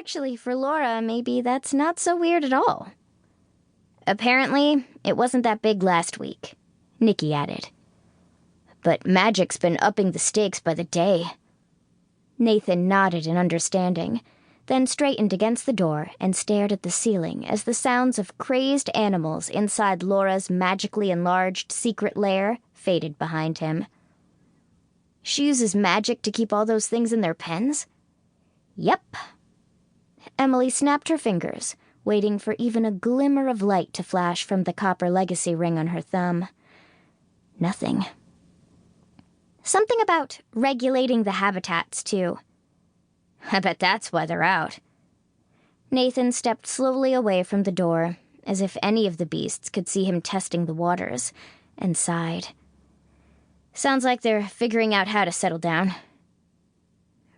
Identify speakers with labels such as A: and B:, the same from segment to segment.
A: Actually, for Laura, maybe that's not so weird at all. Apparently, it wasn't that big last week, Nickie added. But magic's been upping the stakes by the day. Nathan nodded in understanding, then straightened against the door and stared at the ceiling as the sounds of crazed animals inside Laura's magically enlarged secret lair faded behind him. She uses magic to keep all those things in their pens? Yep. Emily snapped her fingers, waiting for even a glimmer of light to flash from the copper legacy ring on her thumb. Nothing. Something about regulating the habitats, too. I bet that's why they're out. Nathan stepped slowly away from the door, as if any of the beasts could see him testing the waters, and sighed. Sounds like they're figuring out how to settle down.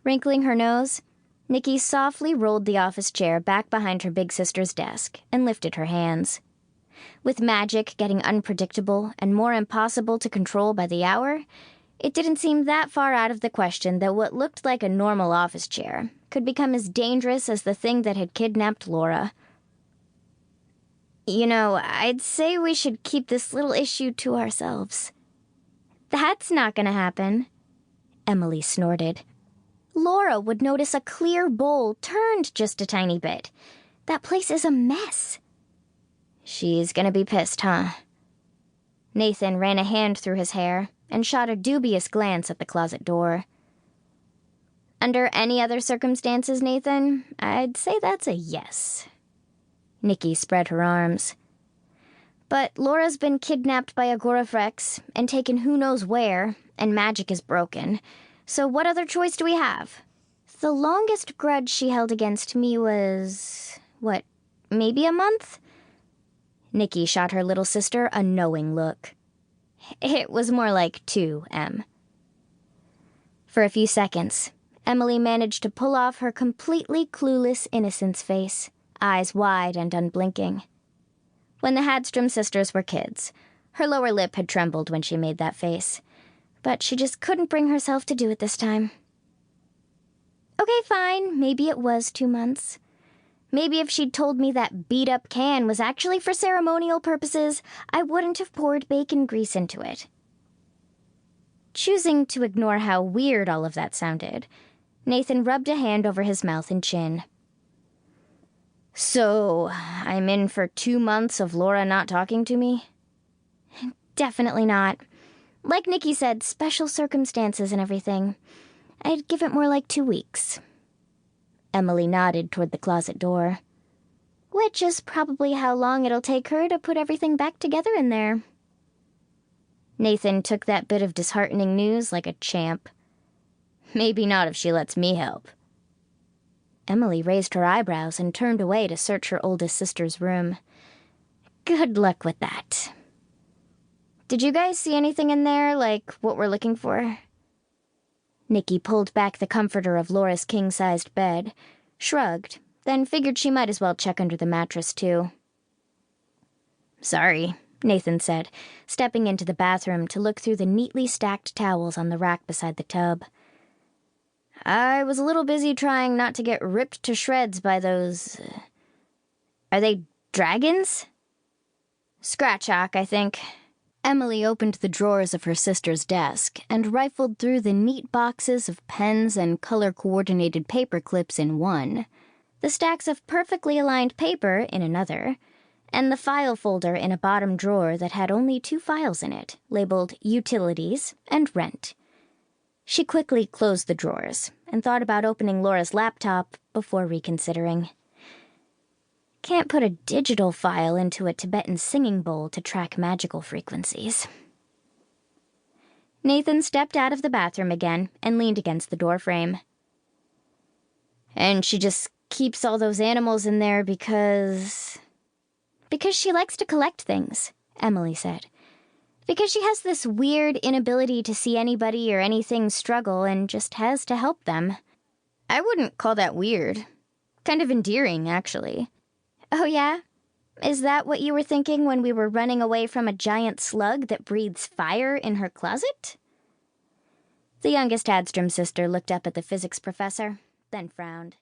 A: Wrinkling her nose, Nickie softly rolled the office chair back behind her big sister's desk and lifted her hands. With magic getting unpredictable and more impossible to control by the hour, it didn't seem that far out of the question that what looked like a normal office chair could become as dangerous as the thing that had kidnapped Laura. You know, I'd say we should keep this little issue to ourselves. That's not gonna happen, Emily snorted. Laura would notice a clear bowl turned just a tiny bit. That place is a mess. She's gonna be pissed, huh? Nathan ran a hand through his hair and shot a dubious glance at the closet door. Under any other circumstances, Nathan, I'd say that's a yes. Nickie spread her arms. But Laura's been kidnapped by a Gorafrex and taken who knows where, and magic is broken. So what other choice do we have? The longest grudge she held against me was, maybe a month? Nickie shot her little sister a knowing look. It was more like 2, Em. For a few seconds, Emily managed to pull off her completely clueless innocence face, eyes wide and unblinking. When the Hadstrom sisters were kids, her lower lip had trembled when she made that face, but she just couldn't bring herself to do it this time. Okay, fine, maybe it was 2 months. Maybe if she'd told me that beat-up can was actually for ceremonial purposes, I wouldn't have poured bacon grease into it. Choosing to ignore how weird all of that sounded, Nathan rubbed a hand over his mouth and chin. So, I'm in for 2 months of Laura not talking to me? Definitely not. Like Nickie said, special circumstances and everything. I'd give it more like 2 weeks. Emily nodded toward the closet door. Which is probably how long it'll take her to put everything back together in there. Nathan took that bit of disheartening news like a champ. Maybe not if she lets me help. Emily raised her eyebrows and turned away to search her oldest sister's room. Good luck with that. Did you guys see anything in there, like what we're looking for? Nickie pulled back the comforter of Laura's king-sized bed, shrugged, then figured she might as well check under the mattress, too. Sorry, Nathan said, stepping into the bathroom to look through the neatly stacked towels on the rack beside the tub. I was a little busy trying not to get ripped to shreds by those... Are they dragons? Scratchhawk, I think. Emily opened the drawers of her sister's desk and rifled through the neat boxes of pens and color-coordinated paper clips in one, the stacks of perfectly aligned paper in another, and the file folder in a bottom drawer that had only 2 files in it, labeled Utilities and Rent. She quickly closed the drawers and thought about opening Laura's laptop before reconsidering. Can't put a digital file into a Tibetan singing bowl to track magical frequencies. Nathan stepped out of the bathroom again and leaned against the doorframe. And she just keeps all those animals in there because she likes to collect things, Emily said. Because she has this weird inability to see anybody or anything struggle and just has to help them. I wouldn't call that weird. Kind of endearing, actually. Oh, yeah? Is that what you were thinking when we were running away from a giant slug that breathes fire in her closet? The youngest Hadstrom sister looked up at the physics professor, then frowned.